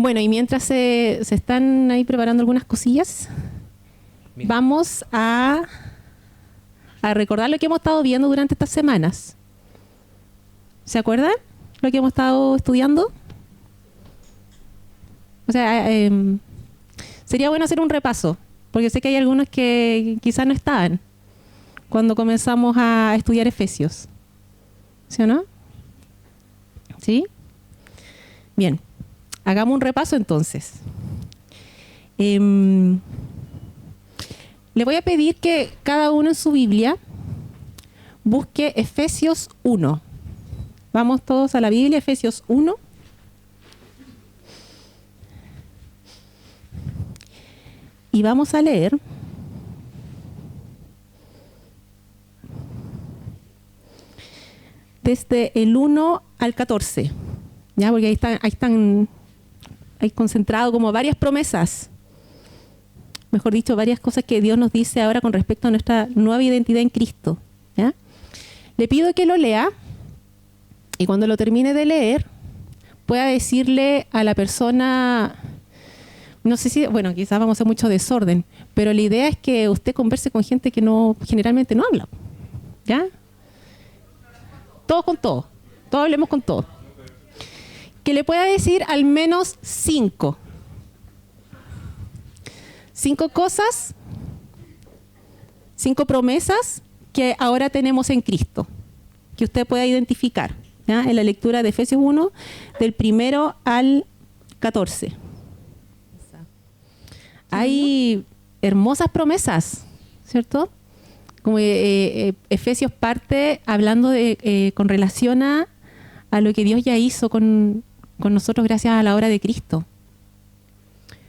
Bueno, y mientras se están ahí preparando algunas cosillas, vamos a recordar lo que hemos estado viendo durante estas semanas. ¿Se acuerdan lo que hemos estado estudiando? O sea, sería bueno hacer un repaso, porque sé que hay algunos que quizás no estaban cuando comenzamos a estudiar Efesios. ¿Sí o no? ¿Sí? Bien, hagamos un repaso entonces. Le voy a pedir que cada uno en su Biblia busque Efesios 1. Vamos todos a la Biblia, Efesios 1. Y vamos a leer desde el 1 al 14. ¿Ya? Porque ahí concentrado como varias promesas. Mejor dicho, varias cosas que Dios nos dice ahora con respecto a nuestra nueva identidad en Cristo. ¿Ya? Le pido que lo lea y cuando lo termine de leer pueda decirle a la persona, no sé si, bueno, quizás vamos a hacer mucho desorden, pero la idea es que usted converse con gente que generalmente no habla. ¿Ya? Todos con todos. Todos hablemos con todos. Que le pueda decir al menos 5. 5 cosas, 5 promesas que ahora tenemos en Cristo, que usted pueda identificar, ¿ya? En la lectura de Efesios 1, del 1 al 14. Hay hermosas promesas, ¿cierto? Como Efesios parte hablando con relación a lo que Dios ya hizo con nosotros gracias a la obra de Cristo.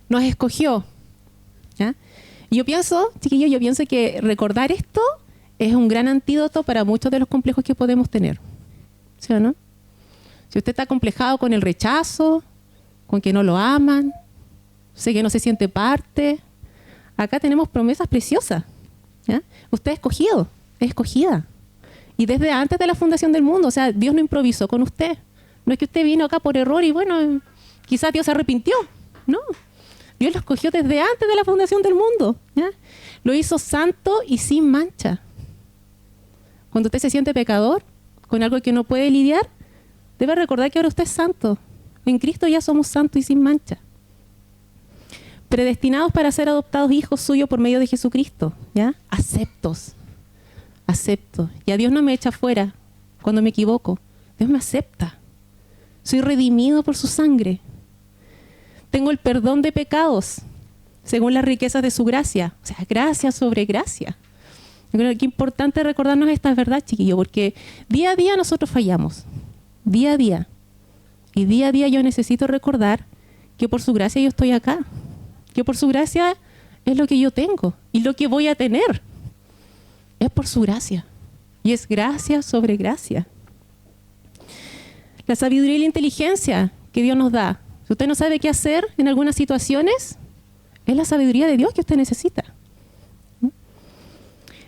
Nos escogió. ¿Ya? Yo pienso, chiquillos, que recordar esto es un gran antídoto para muchos de los complejos que podemos tener. ¿Sí o no? Si usted está acomplejado con el rechazo, con que no lo aman, sé que no se siente parte, acá tenemos promesas preciosas. ¿Ya? Usted es escogido, es escogida. Y desde antes de la fundación del mundo, o sea, Dios no improvisó con usted. No es que usted vino acá por error y bueno, quizás Dios se arrepintió. No. Dios lo escogió desde antes de la fundación del mundo. ¿Ya? Lo hizo santo y sin mancha. Cuando usted se siente pecador, con algo que no puede lidiar, debe recordar que ahora usted es santo. En Cristo ya somos santos y sin mancha. Predestinados para ser adoptados hijos suyos por medio de Jesucristo. ¿Ya? Aceptos. Ya Dios no me echa fuera cuando me equivoco. Dios me acepta. Soy redimido por su sangre. Tengo el perdón de pecados según las riquezas de su gracia. O sea, gracia sobre gracia. Yo creo que es importante recordarnos esta verdad, chiquillos, porque día a día nosotros fallamos. Día a día. Y día a día yo necesito recordar que por su gracia yo estoy acá. Que por su gracia es lo que yo tengo y lo que voy a tener. Es por su gracia. Y es gracia sobre gracia. La sabiduría y la inteligencia que Dios nos da. Si usted no sabe qué hacer en algunas situaciones, es la sabiduría de Dios que usted necesita.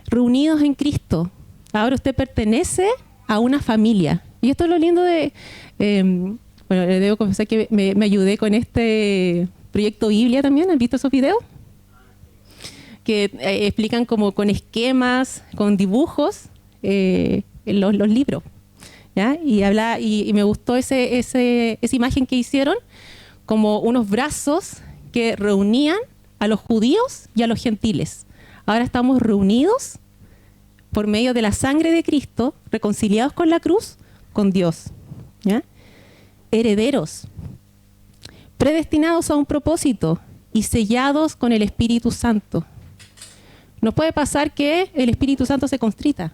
Reunidos en Cristo. Ahora usted pertenece a una familia. Y esto es lo lindo de... bueno, le debo confesar que me ayudé con este proyecto Biblia también. ¿Han visto esos videos? Que explican como con esquemas, con dibujos, los libros. ¿Ya? Y me gustó esa imagen que hicieron, como unos brazos que reunían a los judíos y a los gentiles. Ahora estamos reunidos por medio de la sangre de Cristo, reconciliados con la cruz, con Dios. ¿Ya? Herederos, predestinados a un propósito y sellados con el Espíritu Santo. Nos puede pasar que el Espíritu Santo se constrita,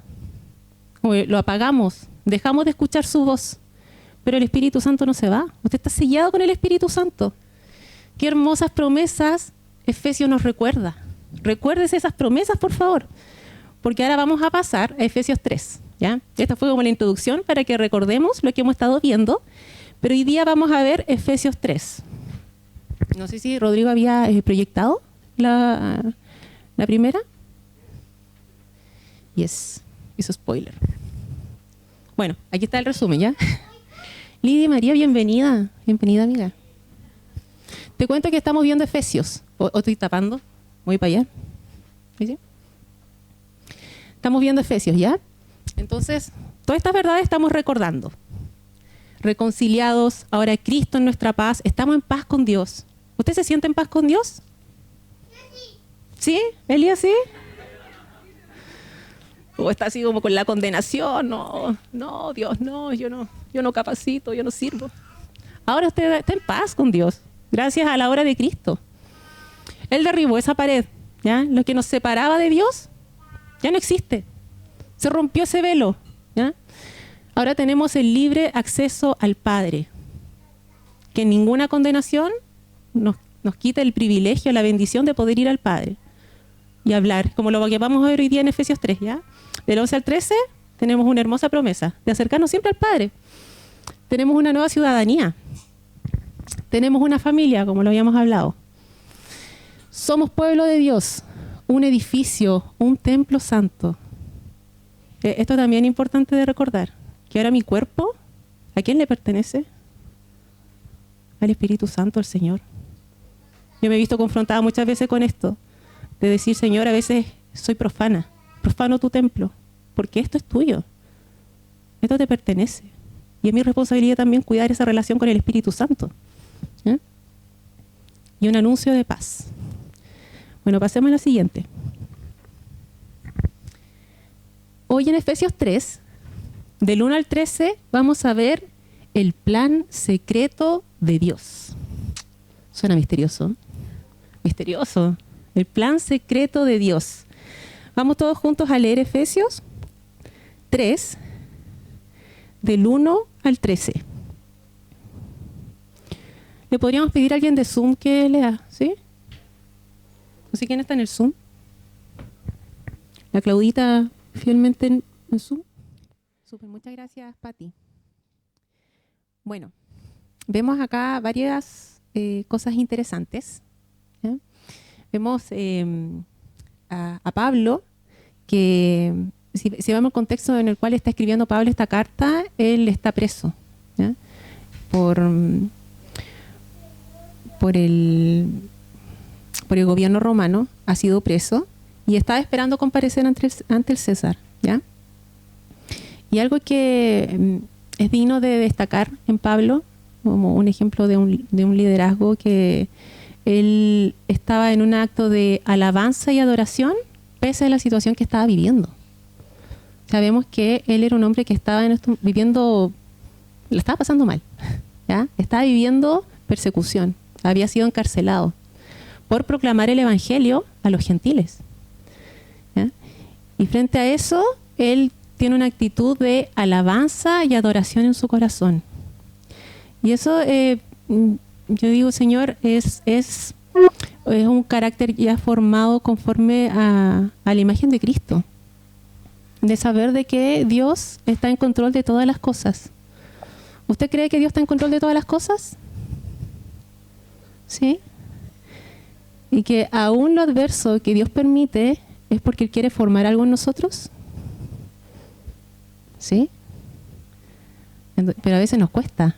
o lo apagamos, dejamos de escuchar su voz, pero el Espíritu Santo no se va. Usted está sellado con el Espíritu Santo. Qué hermosas promesas Efesios nos recuerda. Recuérdese esas promesas, por favor, porque ahora vamos a pasar a Efesios 3. ¿Ya? Esta fue como la introducción para que recordemos lo que hemos estado viendo, pero hoy día vamos a ver Efesios 3. No sé si Rodrigo había proyectado la primera. Yes, hizo spoiler. Bueno, aquí está el resumen, ¿ya? Lidia María, bienvenida. Bienvenida, amiga. Te cuento que estamos viendo Efesios. ¿O estoy tapando? Voy para allá. ¿Sí? Estamos viendo Efesios, ¿ya? Entonces, todas estas verdades estamos recordando. Reconciliados, ahora Cristo en nuestra paz, estamos en paz con Dios. ¿Usted se siente en paz con Dios? ¿Sí? ¿Elías sí? ¿O está así como con la condenación? No, Dios, no, yo no capacito, yo no sirvo. Ahora usted está en paz con Dios, gracias a la obra de Cristo. Él derribó esa pared, ¿ya? Lo que nos separaba de Dios ya no existe. Se rompió ese velo, ¿ya? Ahora tenemos el libre acceso al Padre. Que ninguna condenación nos quita el privilegio, la bendición de poder ir al Padre y hablar, como lo que vamos a ver hoy día en Efesios 3, ¿ya? Del 11 al 13 tenemos una hermosa promesa de acercarnos siempre al Padre. Tenemos una nueva ciudadanía. Tenemos una familia, como lo habíamos hablado. Somos pueblo de Dios, un edificio, un templo santo. Esto también es importante de recordar, que ahora mi cuerpo, ¿a quién le pertenece? Al Espíritu Santo, al Señor. Yo me he visto confrontada muchas veces con esto, de decir, Señor, a veces soy profano tu templo, porque esto es tuyo, esto te pertenece. Y es mi responsabilidad también cuidar esa relación con el Espíritu Santo. ¿Eh? Y un anuncio de paz. Bueno, pasemos a la siguiente. Hoy en Efesios 3, del 1 al 13, vamos a ver el plan secreto de Dios. Suena misterioso. Misterioso. El plan secreto de Dios. Vamos todos juntos a leer Efesios 3, del 1 al 13. ¿Le podríamos pedir a alguien de Zoom que lea? ¿Sí? No sé quién está en el Zoom. La Claudita fielmente en Zoom. Súper, muchas gracias, Pati. Bueno, vemos acá varias cosas interesantes. ¿Ya? Vemos a Pablo, que si vemos el contexto en el cual está escribiendo Pablo esta carta, él está preso, ¿ya? Por el gobierno romano, ha sido preso y está esperando comparecer ante el César, ¿ya? Y algo que es digno de destacar en Pablo, como un ejemplo de un liderazgo, que él estaba en un acto de alabanza y adoración pese a la situación que estaba viviendo. Sabemos que él era un hombre que estaba viviendo, lo estaba pasando mal, ¿ya? Estaba viviendo persecución, había sido encarcelado por proclamar el evangelio a los gentiles, ¿ya? Y frente a eso, él tiene una actitud de alabanza y adoración en su corazón. Y eso, yo digo, Señor, es un carácter ya formado conforme a la imagen de Cristo. De saber de que Dios está en control de todas las cosas. ¿Usted cree que Dios está en control de todas las cosas? ¿Sí? Y que aún lo adverso que Dios permite es porque Él quiere formar algo en nosotros. ¿Sí? Pero a veces nos cuesta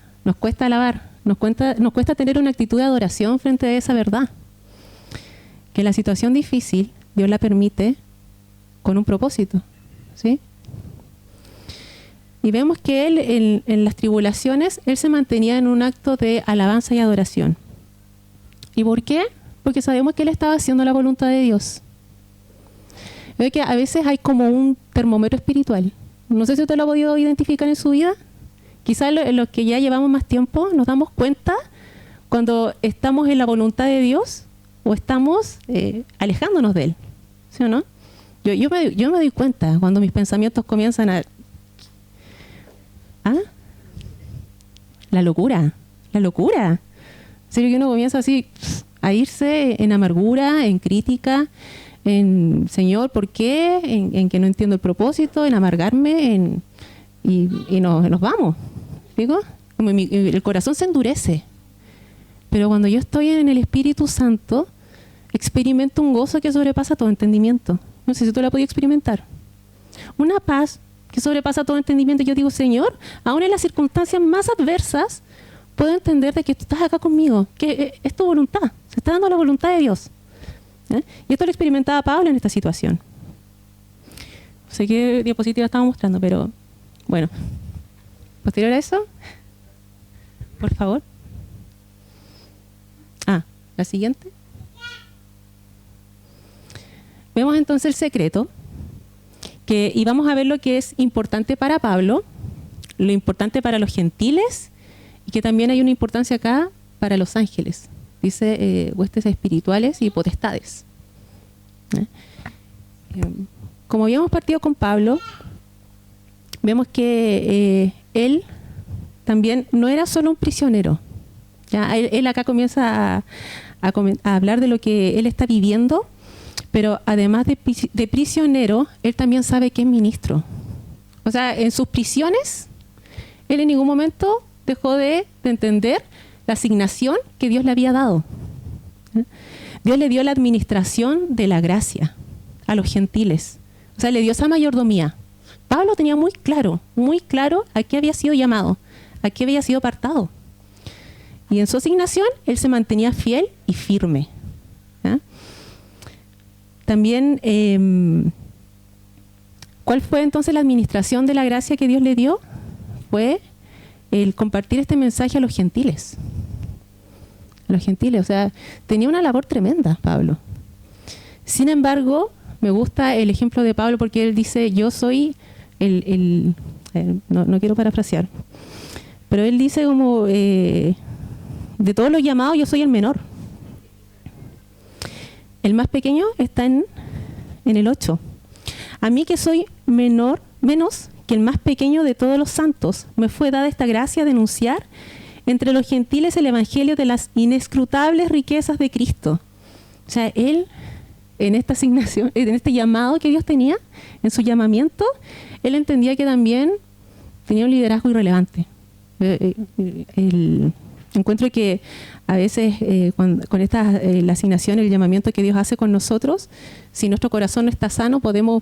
alabar, nos cuesta tener una actitud de adoración frente a esa verdad. Que la situación difícil Dios la permite con un propósito. ¿Sí? Y vemos que él en las tribulaciones, él se mantenía en un acto de alabanza y adoración. ¿Y por qué? Porque sabemos que él estaba haciendo la voluntad de Dios. Ve que a veces hay como un termómetro espiritual. No sé si usted lo ha podido identificar en su vida. Quizás los que ya llevamos más tiempo nos damos cuenta cuando estamos en la voluntad de Dios o estamos alejándonos de Él. ¿Sí o no? Yo me doy cuenta cuando mis pensamientos comienzan a... ¿Ah? La locura. En serio que uno comienza así a irse en amargura, en crítica, en Señor, ¿por qué? En que no entiendo el propósito, en amargarme, y nos vamos. ¿Digo? Como el corazón se endurece. Pero cuando yo estoy en el Espíritu Santo, experimento un gozo que sobrepasa todo entendimiento. No sé si tú la has podido experimentar. Una paz que sobrepasa todo entendimiento. Yo digo, Señor, aún en las circunstancias más adversas, puedo entender de que tú estás acá conmigo, que es tu voluntad, se está dando la voluntad de Dios. Y esto lo experimentaba Pablo en esta situación. No sé qué diapositiva estaba mostrando, pero bueno. Posterior a eso, por favor. La siguiente. Vemos entonces el secreto, y vamos a ver lo que es importante para Pablo, lo importante para los gentiles, y que también hay una importancia acá para los ángeles. Dice huestes espirituales y potestades. Como habíamos partido con Pablo, vemos que él también no era solo un prisionero. ¿Ya? Él acá comienza a hablar de lo que él está viviendo, pero además de prisionero, él también sabe que es ministro. O sea, en sus prisiones, él en ningún momento dejó de entender la asignación que Dios le había dado. Dios le dio la administración de la gracia a los gentiles. O sea, le dio esa mayordomía. Pablo tenía muy claro a qué había sido llamado, a qué había sido apartado. Y en su asignación, él se mantenía fiel y firme. ¿Ya? También, ¿cuál fue entonces la administración de la gracia que Dios le dio? Fue el compartir este mensaje a los gentiles. A los gentiles, o sea, tenía una labor tremenda, Pablo. Sin embargo, me gusta el ejemplo de Pablo porque él dice, yo soy no quiero parafrasear, pero él dice como, de todos los llamados yo soy el menor. El más pequeño está en el 8. A mí que soy menos que el más pequeño de todos los santos, me fue dada esta gracia de anunciar entre los gentiles el evangelio de las inescrutables riquezas de Cristo. O sea, él, en esta asignación, en este llamado que Dios tenía, en su llamamiento, él entendía que también tenía un liderazgo irrelevante. Encuentro que a veces con esta la asignación, el llamamiento que Dios hace con nosotros, si nuestro corazón no está sano, podemos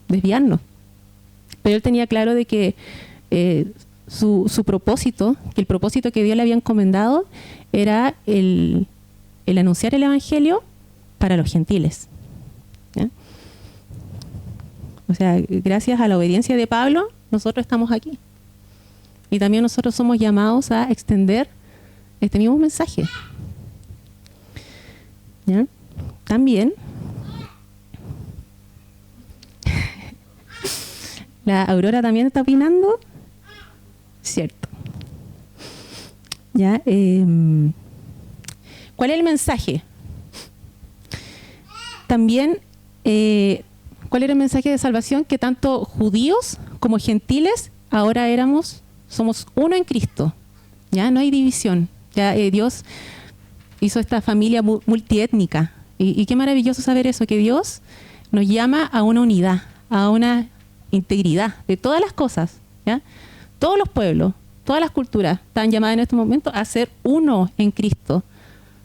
desviarnos. Pero él tenía claro de que su propósito, que el propósito que Dios le había encomendado era el anunciar el evangelio para los gentiles. ¿Ya? O sea, gracias a la obediencia de Pablo, nosotros estamos aquí. Y también nosotros somos llamados a extender este mismo mensaje. ¿Ya? También, la Aurora también está opinando. Cierto. ¿Ya? ¿Cuál es el mensaje? También, ¿cuál era el mensaje de salvación? Que tanto judíos como gentiles ahora somos uno en Cristo. Ya no hay división. Ya Dios hizo esta familia multiétnica. Y qué maravilloso saber eso, que Dios nos llama a una unidad, a una integridad de todas las cosas. ¿Ya? Todos los pueblos, todas las culturas están llamadas en este momento a ser uno en Cristo,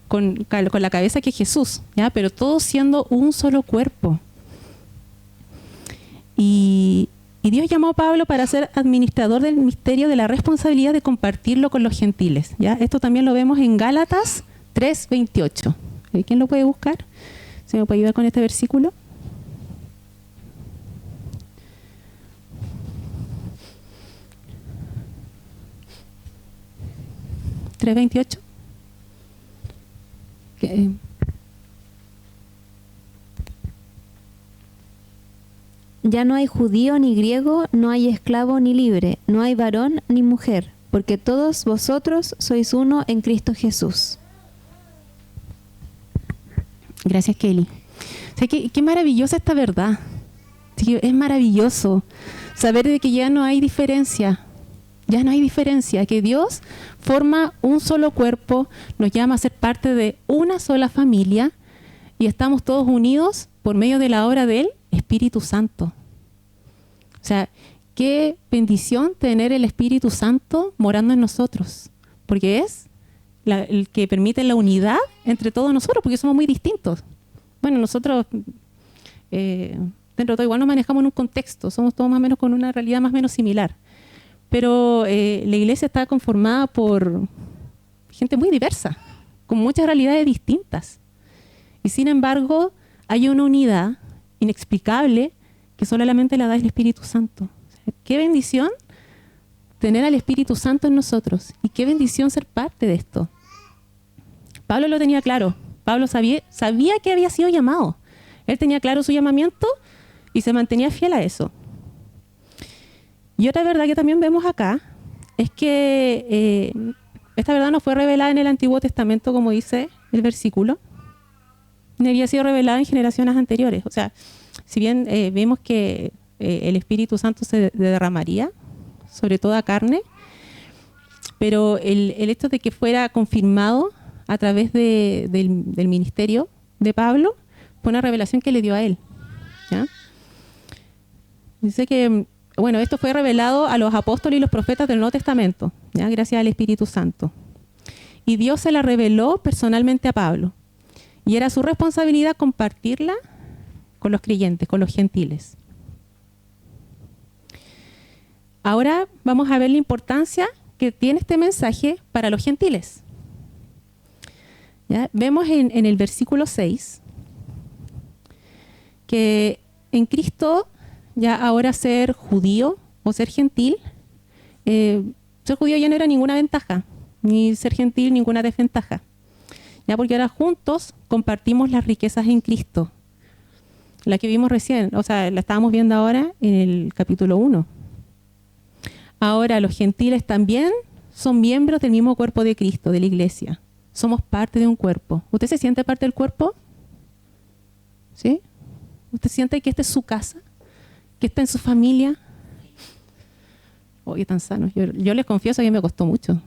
con la cabeza que es Jesús, ¿ya? Pero todos siendo un solo cuerpo. Y Dios llamó a Pablo para ser administrador del misterio de la responsabilidad de compartirlo con los gentiles. ¿Ya? Esto también lo vemos en Gálatas 3:28. ¿Quién lo puede buscar? ¿Se me puede ayudar con este versículo? ¿3:28? Ya no hay judío ni griego, no hay esclavo ni libre, no hay varón ni mujer, porque todos vosotros sois uno en Cristo Jesús. Gracias, Kelly. O sea, qué maravillosa esta verdad. Sí, es maravilloso saber de que ya no hay diferencia. Ya no hay diferencia, que Dios forma un solo cuerpo, nos llama a ser parte de una sola familia y estamos todos unidos por medio de la obra del Espíritu Santo. O sea, qué bendición tener el Espíritu Santo morando en nosotros, porque es el que permite la unidad entre todos nosotros, porque somos muy distintos. Bueno, nosotros dentro de todo igual nos manejamos en un contexto, somos todos más o menos con una realidad más o menos similar. pero la iglesia está conformada por gente muy diversa, con muchas realidades distintas. Y sin embargo, hay una unidad inexplicable que solamente la da el Espíritu Santo. O sea, qué bendición tener al Espíritu Santo en nosotros y qué bendición ser parte de esto. Pablo lo tenía claro. Pablo sabía que había sido llamado. Él tenía claro su llamamiento y se mantenía fiel a eso. Y otra verdad que también vemos acá es que esta verdad no fue revelada en el Antiguo Testamento, como dice el versículo, ni había sido revelada en generaciones anteriores. O sea, si bien vemos que el Espíritu Santo se derramaría sobre toda carne, pero el hecho de que fuera confirmado a través del ministerio de Pablo fue una revelación que le dio a él, ¿ya? Dice que, bueno, esto fue revelado a los apóstoles y los profetas del Nuevo Testamento, ¿ya? Gracias al Espíritu Santo. Y Dios se la reveló personalmente a Pablo. Y era su responsabilidad compartirla con los creyentes, con los gentiles. Ahora vamos a ver la importancia que tiene este mensaje para los gentiles. ¿Ya? Vemos en el versículo 6 que en Cristo ya ahora ser judío o ser gentil, ser judío ya no era ninguna ventaja, ni ser gentil ninguna desventaja. Ya, porque ahora juntos compartimos las riquezas en Cristo. La que vimos recién, o sea, la estábamos viendo ahora en el capítulo 1. Ahora los gentiles también son miembros del mismo cuerpo de Cristo, de la iglesia. Somos parte de un cuerpo. ¿Usted se siente parte del cuerpo? ¿Sí? ¿Usted siente que esta es su casa? ¿Que está en su familia? Oye, tan sano. Yo les confieso que me costó mucho.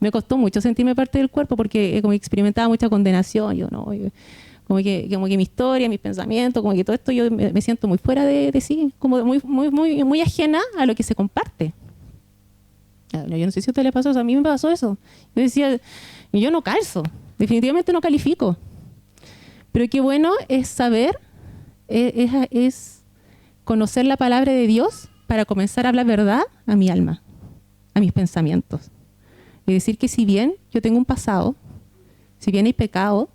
Me costó mucho sentirme parte del cuerpo porque como experimentaba mucha condenación. Como que mi historia, mis pensamientos, como que todo esto yo me siento muy fuera de sí, como muy ajena a lo que se comparte. Yo no sé si a usted le pasó eso, a mí me pasó eso. Yo decía, yo no calzo, definitivamente no califico. Pero qué bueno es saber, es conocer la palabra de Dios para comenzar a hablar verdad a mi alma, a mis pensamientos. Y decir que si bien yo tengo un pasado, si bien hay pecado,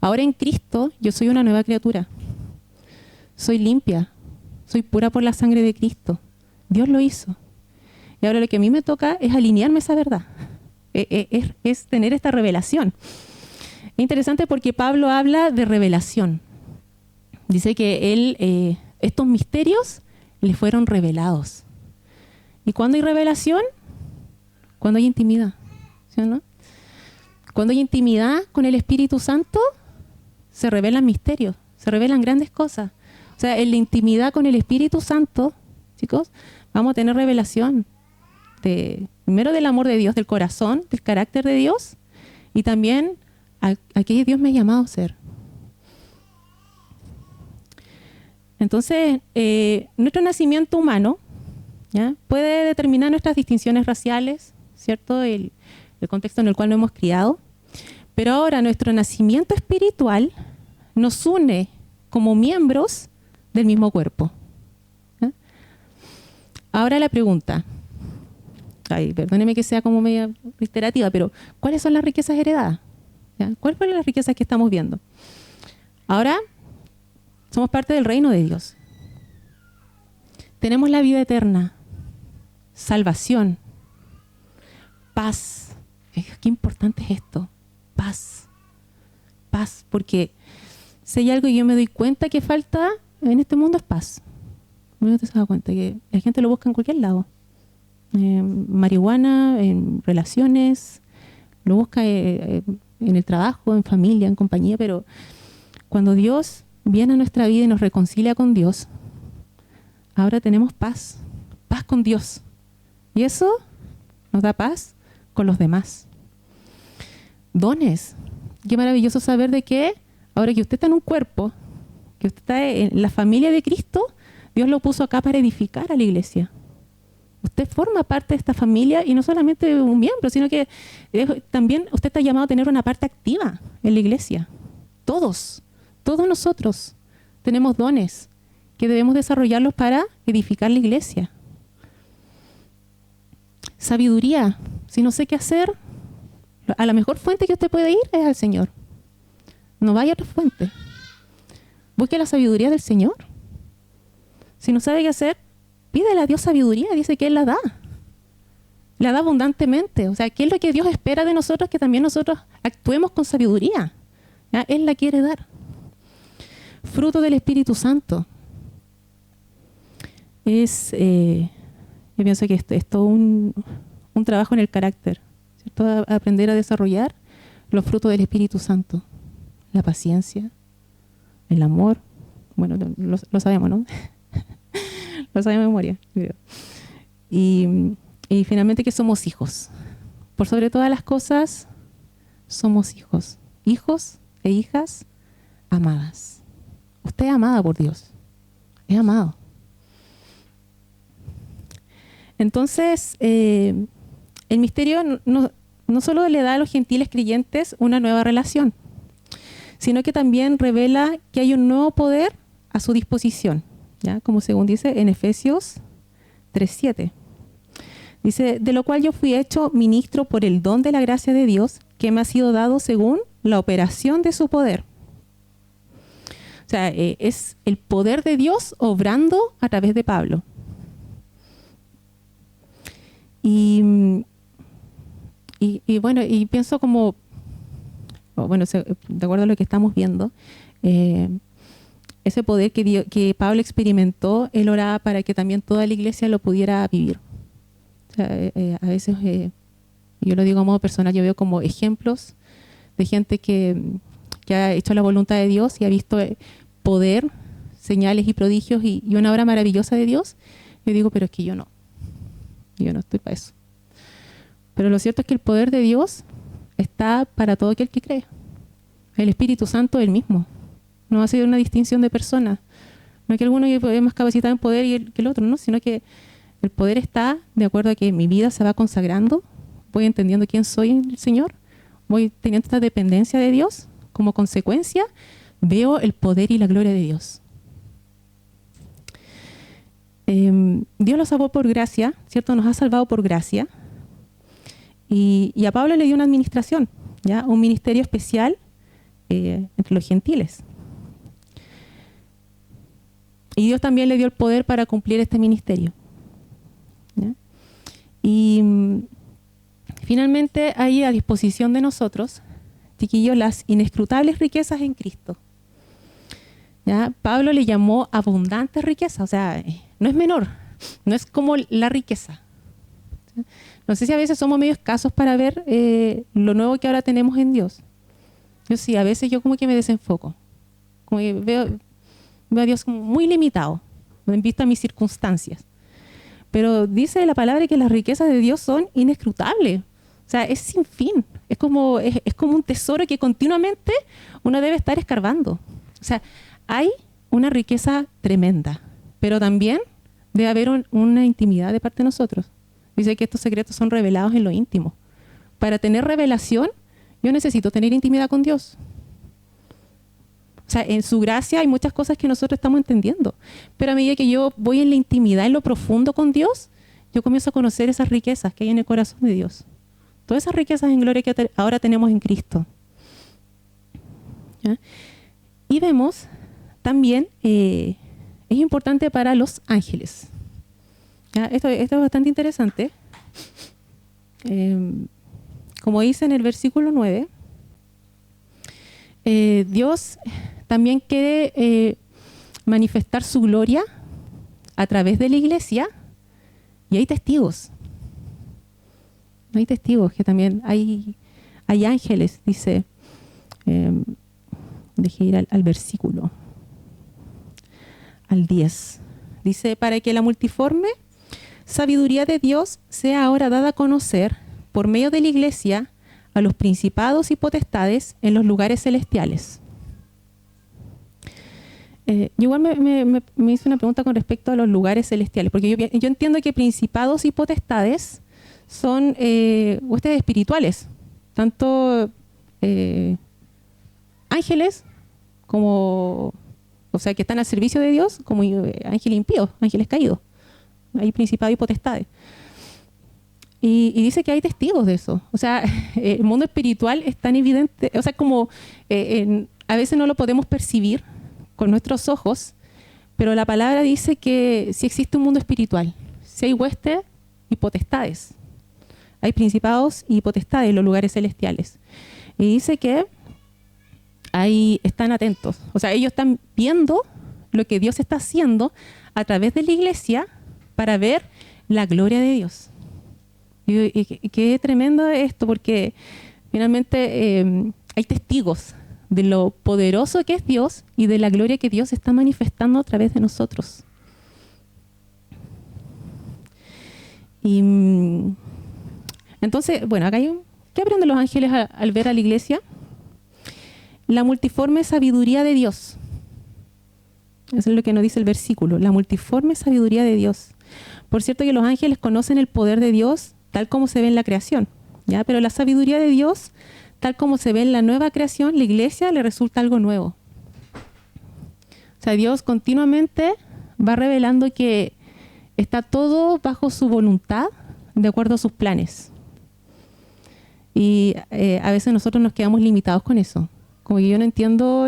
ahora en Cristo yo soy una nueva criatura. Soy limpia, soy pura por la sangre de Cristo. Dios lo hizo. Y ahora lo que a mí me toca es alinearme a esa verdad. Es tener esta revelación. Es interesante porque Pablo habla de revelación. Dice que él, estos misterios le fueron revelados. ¿Y cuándo hay revelación? Cuando hay intimidad. ¿Sí o no? Cuando hay intimidad con el Espíritu Santo, se revelan misterios, se revelan grandes cosas. O sea, en la intimidad con el Espíritu Santo, chicos, vamos a tener revelación primero del amor de Dios, del corazón, del carácter de Dios, y también a qué Dios me ha llamado a ser. Entonces, nuestro nacimiento humano, ¿ya?, puede determinar nuestras distinciones raciales, ¿cierto?, el contexto en el cual nos hemos criado, pero ahora nuestro nacimiento espiritual nos une como miembros del mismo cuerpo. ¿Ya? Ahora la pregunta, perdóneme que sea como media reiterativa, pero ¿cuáles son las riquezas heredadas? ¿Ya? ¿Cuáles son las riquezas que estamos viendo? Ahora somos parte del reino de Dios. Tenemos la vida eterna, salvación, paz. Qué importante es esto, paz. Paz, porque si hay algo que yo me doy cuenta que falta en este mundo es paz. Uno se da cuenta que la gente lo busca en cualquier lado. Marihuana, en relaciones, lo busca en el trabajo, en familia, en compañía, pero cuando Dios viene a nuestra vida y nos reconcilia con Dios, ahora tenemos paz, paz con Dios. Y eso nos da paz con los demás. Dones. Qué maravilloso saber de que ahora que usted está en un cuerpo, que usted está en la familia de Cristo, Dios lo puso acá para edificar a la iglesia. Usted forma parte de esta familia y no solamente un miembro, sino que también usted está llamado a tener una parte activa en la iglesia. Todos nosotros tenemos dones que debemos desarrollarlos para edificar la iglesia. Sabiduría. Si no sé qué hacer, a la mejor fuente que usted puede ir es al Señor. No vaya a otra fuente. Busque la sabiduría del Señor. Si no sabe qué hacer, pídele a Dios sabiduría. Dice que Él la da. La da abundantemente. O sea, ¿qué es lo que Dios espera de nosotros? Que también nosotros actuemos con sabiduría. ¿Ya? Él la quiere dar. Fruto del Espíritu Santo. Yo pienso que es todo un trabajo en el carácter, ¿cierto? Aprender a desarrollar los frutos del Espíritu Santo. La paciencia, el amor. Bueno, lo sabemos, ¿no? Lo sabemos de memoria. Y finalmente que somos hijos. Por sobre todas las cosas, somos hijos. Hijos e hijas amadas. Usted es amada por Dios. Es amado. Entonces, el misterio no solo le da a los gentiles creyentes una nueva relación, sino que también revela que hay un nuevo poder a su disposición, ¿ya? Como según dice en Efesios 3:7. Dice, de lo cual yo fui hecho ministro por el don de la gracia de Dios, que me ha sido dado según la operación de su poder. O sea, es el poder de Dios obrando a través de Pablo. Y bueno, y pienso como, bueno, de acuerdo a lo que estamos viendo, ese poder que Pablo experimentó, él oraba para que también toda la iglesia lo pudiera vivir. O sea, a veces, yo lo digo a modo personal, yo veo como ejemplos de gente que ha hecho la voluntad de Dios y ha visto poder, señales y prodigios y una obra maravillosa de Dios. Yo digo, pero es que yo no estoy para eso. Pero lo cierto es que el poder de Dios está para todo aquel que cree. El Espíritu Santo es el mismo. No va a ser una distinción de personas. No es que alguno es más capacitado en poder que el otro, no, sino que el poder está de acuerdo a que mi vida se va consagrando, voy entendiendo quién soy en el Señor, voy teniendo esta dependencia de Dios. Como consecuencia, veo el poder y la gloria de Dios. Dios nos salvó por gracia, ¿cierto? Nos ha salvado por gracia. Y a Pablo le dio una administración, ¿ya? Un ministerio especial entre los gentiles. Y Dios también le dio el poder para cumplir este ministerio, ¿ya? Y finalmente hay a disposición de nosotros, chiquillos, las inescrutables riquezas en Cristo. ¿Ya? Pablo le llamó abundante riqueza, o sea, no es menor, no es como la riqueza. No sé si a veces somos medio escasos para ver lo nuevo que ahora tenemos en Dios. Yo sí, a veces yo como que me desenfoco, como que veo a Dios como muy limitado en vista de mis circunstancias. Pero dice la palabra que las riquezas de Dios son inescrutables, o sea, es sin fin, es como un tesoro que continuamente uno debe estar escarbando. O sea, hay una riqueza tremenda, pero también debe haber una intimidad de parte de nosotros. Dice que estos secretos son revelados en lo íntimo. Para tener revelación, yo necesito tener intimidad con Dios. O sea, en su gracia hay muchas cosas que nosotros estamos entendiendo. Pero a medida que yo voy en la intimidad, en lo profundo con Dios, yo comienzo a conocer esas riquezas que hay en el corazón de Dios. Todas esas riquezas en gloria que ahora tenemos en Cristo. ¿Ya? Y vemos también, es importante para los ángeles. ¿Ya? Esto es bastante interesante. Como dice en el versículo 9, Dios también quiere manifestar su gloria a través de la iglesia y hay testigos. Hay testigos que también hay ángeles, dice. Dejé ir al versículo, al 10. Dice, para que la multiforme sabiduría de Dios sea ahora dada a conocer por medio de la iglesia a los principados y potestades en los lugares celestiales. Yo igual me hice una pregunta con respecto a los lugares celestiales, porque yo entiendo que principados y potestades son huestes espirituales, tanto ángeles como, o sea, que están al servicio de Dios, como ángeles impíos, ángeles caídos. Hay principados y potestades. Y dice que hay testigos de eso. O sea, el mundo espiritual es tan evidente, o sea, como a veces no lo podemos percibir con nuestros ojos, pero la palabra dice que sí existe un mundo espiritual, sí hay huestes y potestades, hay principados y potestades en los lugares celestiales. Y dice que ahí están atentos, o sea, ellos están viendo lo que Dios está haciendo a través de la iglesia para ver la gloria de Dios. Y qué tremendo esto, porque finalmente hay testigos de lo poderoso que es Dios y de la gloria que Dios está manifestando a través de nosotros. Y entonces, bueno, acá ¿qué aprenden los ángeles al ver a la iglesia? La multiforme sabiduría de Dios. Eso es lo que nos dice el versículo, la multiforme sabiduría de Dios. Por cierto que los ángeles conocen el poder de Dios tal como se ve en la creación, ¿ya? Pero la sabiduría de Dios, tal como se ve en la nueva creación, la iglesia le resulta algo nuevo. O sea, Dios continuamente va revelando que está todo bajo su voluntad, de acuerdo a sus planes. Y a veces nosotros nos quedamos limitados con eso. Como que yo no entiendo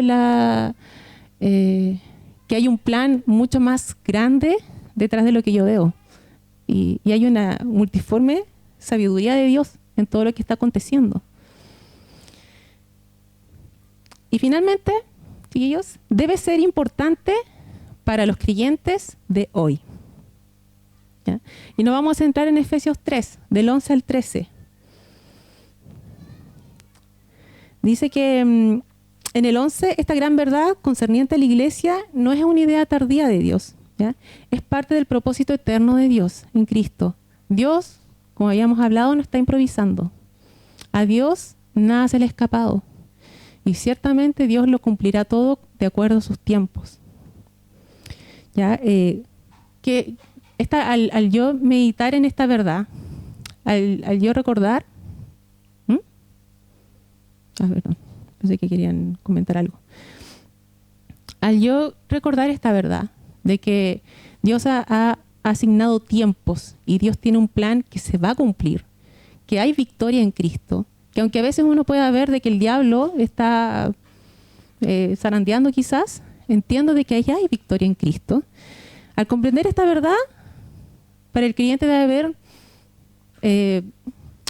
que hay un plan mucho más grande detrás de lo que yo veo. Y hay una multiforme sabiduría de Dios en todo lo que está aconteciendo. Y finalmente, chiquillos, debe ser importante para los creyentes de hoy. ¿Ya? Y nos vamos a centrar en Efesios 3, del 11 al 13. Dice que en el 11, esta gran verdad concerniente a la iglesia no es una idea tardía de Dios, ¿ya? Es parte del propósito eterno de Dios en Cristo. Dios, como habíamos hablado, no está improvisando. A Dios nada se le ha escapado. Y ciertamente Dios lo cumplirá todo de acuerdo a sus tiempos. ¿Ya? Que al yo meditar en esta verdad, al yo recordar... perdón, pensé que querían comentar algo. Al yo recordar esta verdad, de que Dios ha asignado tiempos y Dios tiene un plan que se va a cumplir, que hay victoria en Cristo, que aunque a veces uno pueda ver de que el diablo está zarandeando quizás, entiendo de que allá hay victoria en Cristo. Al comprender esta verdad, para el creyente debe haber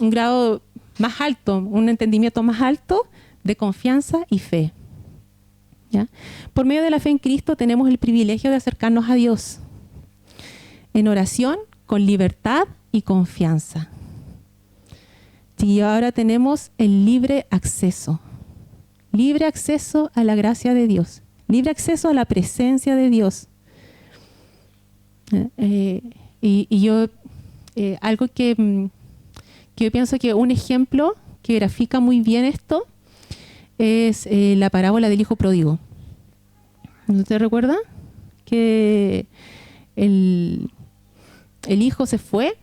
un grado más alto, un entendimiento más alto de confianza y fe. ¿Ya? Por medio de la fe en Cristo tenemos el privilegio de acercarnos a Dios en oración, con libertad y confianza. Y ahora tenemos el libre acceso a la gracia de Dios, libre acceso a la presencia de Dios. Algo que yo pienso que un ejemplo que grafica muy bien esto es la parábola del hijo pródigo. ¿Usted recuerda? Que el hijo se fue,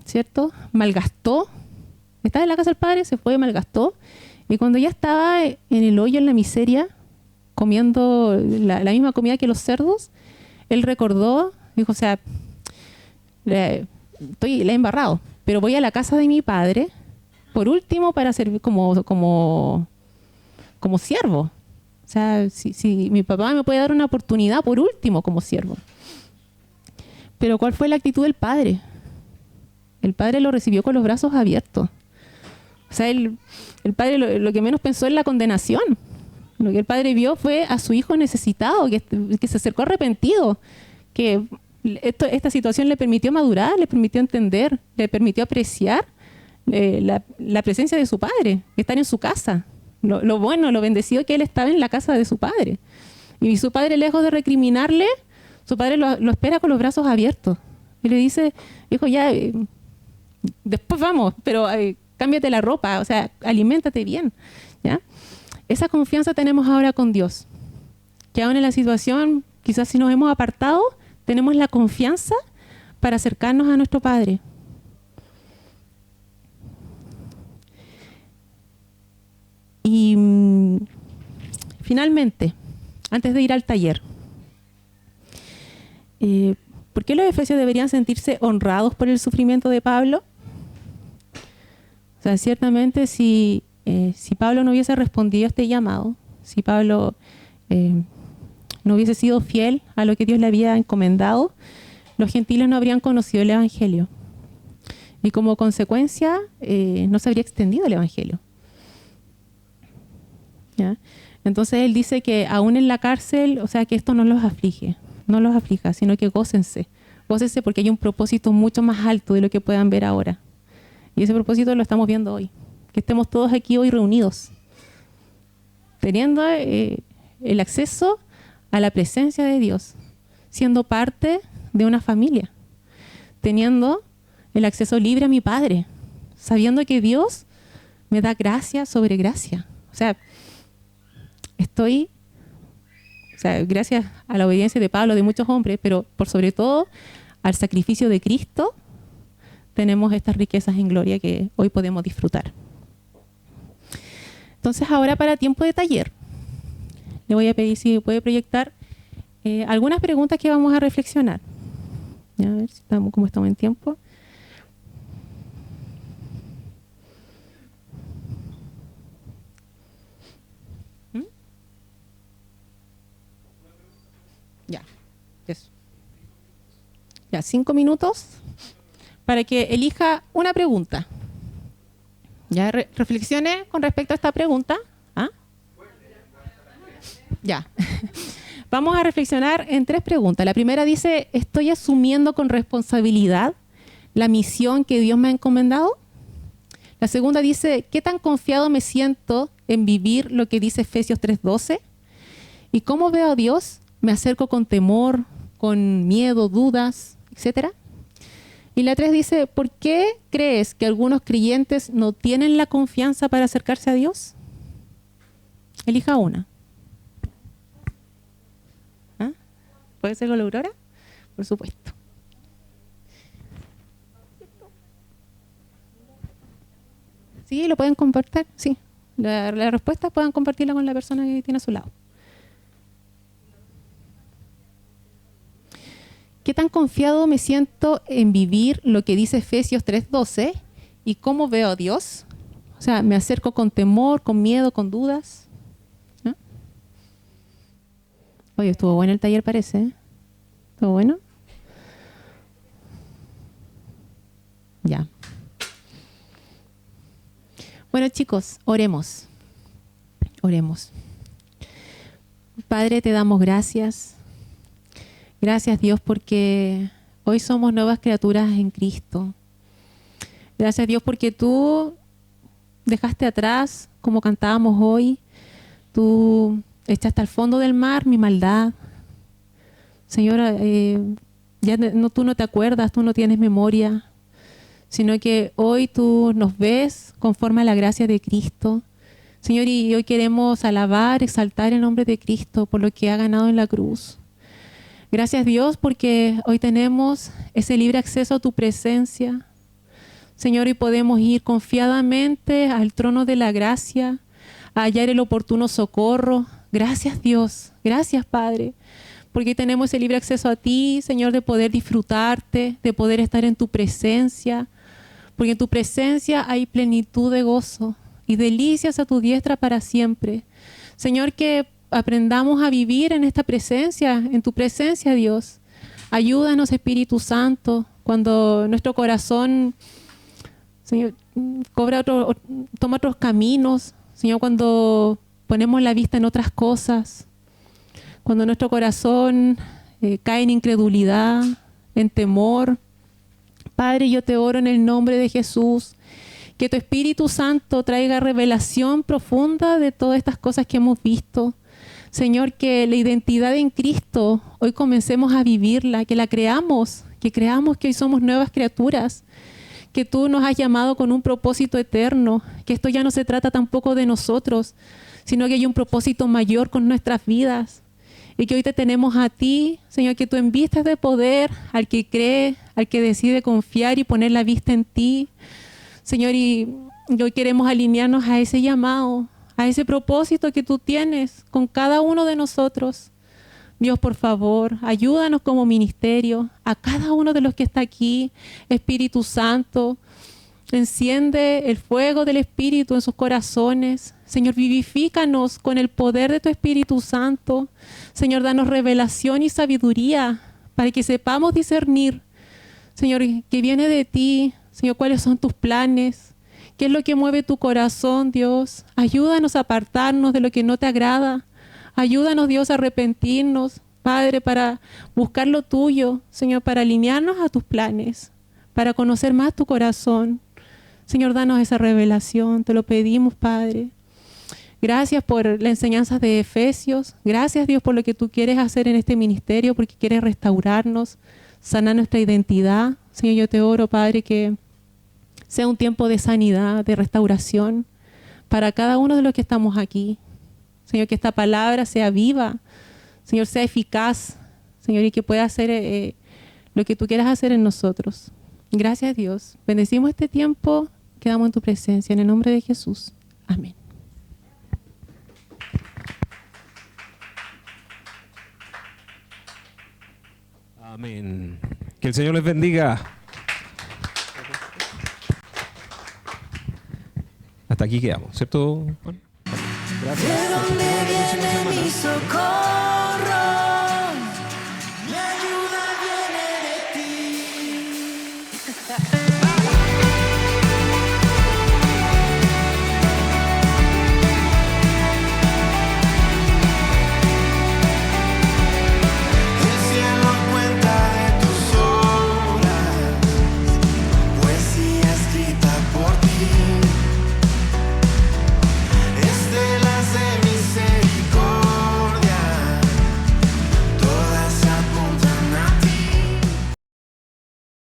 ¿cierto? Malgastó. Estaba en la casa del padre, se fue, malgastó. Y cuando ya estaba en el hoyo, en la miseria, comiendo la misma comida que los cerdos, él recordó, dijo, o sea, la he embarrado, pero voy a la casa de mi padre, por último, para servir como siervo. O sea, si mi papá me puede dar una oportunidad, por último, como siervo. Pero ¿cuál fue la actitud del padre? El padre lo recibió con los brazos abiertos. O sea, el padre lo que menos pensó es la condenación. Lo que el padre vio fue a su hijo necesitado, que se acercó arrepentido, que esta situación le permitió madurar, le permitió entender, le permitió apreciar la presencia de su padre, estar en su casa. Lo bueno, lo bendecido que él estaba en la casa de su padre. Y su padre, lejos de recriminarle, su padre lo espera con los brazos abiertos. Y le dice, hijo, ya, después vamos, pero cámbiate la ropa, o sea, aliméntate bien. ¿Ya? Esa confianza tenemos ahora con Dios. Que aún en la situación, quizás si nos hemos apartado, tenemos la confianza para acercarnos a nuestro Padre. Y finalmente, antes de ir al taller, ¿por qué los efesios deberían sentirse honrados por el sufrimiento de Pablo? sea, ciertamente si Pablo no hubiese respondido a este llamado, si Pablo no hubiese sido fiel a lo que Dios le había encomendado, los gentiles no habrían conocido el Evangelio. Y como consecuencia, no se habría extendido el Evangelio. ¿Ya? Entonces él dice que aún en la cárcel, o sea, que esto no los aflige, no los aflija, sino que gócense. Gócense porque hay un propósito mucho más alto de lo que puedan ver ahora. Y ese propósito lo estamos viendo hoy. Que estemos todos aquí hoy reunidos, teniendo el acceso a la presencia de Dios, siendo parte de una familia, teniendo el acceso libre a mi Padre, sabiendo que Dios me da gracia sobre gracia. O sea, gracias a la obediencia de Pablo, de muchos hombres, pero por sobre todo al sacrificio de Cristo, tenemos estas riquezas en gloria que hoy podemos disfrutar. Entonces ahora para tiempo de taller, le voy a pedir si puede proyectar algunas preguntas que vamos a reflexionar. Ya, a ver si cómo estamos en tiempo. Ya, eso. Ya, 5 minutos para que elija una pregunta. Ya, reflexione con respecto a esta pregunta. ¿Ah? Ya. Vamos a reflexionar en 3 preguntas. La primera dice, ¿estoy asumiendo con responsabilidad la misión que Dios me ha encomendado? La segunda dice, ¿qué tan confiado me siento en vivir lo que dice Efesios 3:12? ¿Y cómo veo a Dios? ¿Me acerco con temor, con miedo, dudas, etcétera? Y la 3 dice, ¿por qué crees que algunos creyentes no tienen la confianza para acercarse a Dios? Elija una. ¿Ah? ¿Puede ser con la Aurora? Por supuesto. Sí, lo pueden compartir, sí. La respuesta pueden compartirla con la persona que tiene a su lado. ¿Qué tan confiado me siento en vivir lo que dice Efesios 3:12? ¿Y cómo veo a Dios? O sea, ¿me acerco con temor, con miedo, con dudas? ¿No? Oye, estuvo bueno el taller, parece, ¿eh? ¿Estuvo bueno? Ya. Bueno, chicos, oremos. Oremos. Padre, te damos gracias. Gracias, Dios, porque hoy somos nuevas criaturas en Cristo. Gracias, Dios, porque tú dejaste atrás, como cantábamos hoy, tú echaste al fondo del mar mi maldad. Señora, tú no te acuerdas, tú no tienes memoria, sino que hoy tú nos ves conforme a la gracia de Cristo. Señor, y hoy queremos alabar, exaltar el nombre de Cristo por lo que ha ganado en la cruz. Gracias, Dios, porque hoy tenemos ese libre acceso a tu presencia. Señor, y podemos ir confiadamente al trono de la gracia, a hallar el oportuno socorro. Gracias, Dios. Gracias, Padre, porque tenemos ese libre acceso a ti, Señor, de poder disfrutarte, de poder estar en tu presencia, porque en tu presencia hay plenitud de gozo y delicias a tu diestra para siempre. Señor, que aprendamos a vivir en esta presencia, en tu presencia, Dios. Ayúdanos, Espíritu Santo, cuando nuestro corazón, Señor, toma otros caminos, Señor, cuando ponemos la vista en otras cosas, cuando nuestro corazón cae en incredulidad, en temor. Padre, yo te oro en el nombre de Jesús, que tu Espíritu Santo traiga revelación profunda de todas estas cosas que hemos visto. Señor, que la identidad en Cristo hoy comencemos a vivirla, que la creamos, que creamos que hoy somos nuevas criaturas, que tú nos has llamado con un propósito eterno, que esto ya no se trata tampoco de nosotros, sino que hay un propósito mayor con nuestras vidas. Y que hoy te tenemos a ti, Señor, que tú envistas de poder al que cree, al que decide confiar y poner la vista en ti. Señor, y hoy queremos alinearnos a ese llamado, a ese propósito que tú tienes con cada uno de nosotros. Dios, por favor, ayúdanos como ministerio, a cada uno de los que está aquí, Espíritu Santo. Enciende el fuego del Espíritu en sus corazones. Señor, vivifícanos con el poder de tu Espíritu Santo. Señor, danos revelación y sabiduría para que sepamos discernir, Señor, que viene de ti. Señor, cuáles son tus planes, qué es lo que mueve tu corazón, Dios. Ayúdanos a apartarnos de lo que no te agrada. Ayúdanos, Dios, a arrepentirnos, Padre, para buscar lo tuyo, Señor, para alinearnos a tus planes, para conocer más tu corazón. Señor, danos esa revelación, te lo pedimos, Padre. Gracias por las enseñanzas de Efesios. Gracias, Dios, por lo que tú quieres hacer en este ministerio, porque quieres restaurarnos, sanar nuestra identidad. Señor, yo te oro, Padre, que sea un tiempo de sanidad, de restauración para cada uno de los que estamos aquí. Señor, que esta palabra sea viva, Señor, sea eficaz, Señor, y que pueda hacer lo que tú quieras hacer en nosotros. Gracias, Dios. Bendecimos este tiempo, quedamos en tu presencia. En el nombre de Jesús. Amén. Amén. Que el Señor les bendiga. Hasta aquí quedamos, ¿cierto, Juan? Gracias. ¿De dónde viene mi socorro?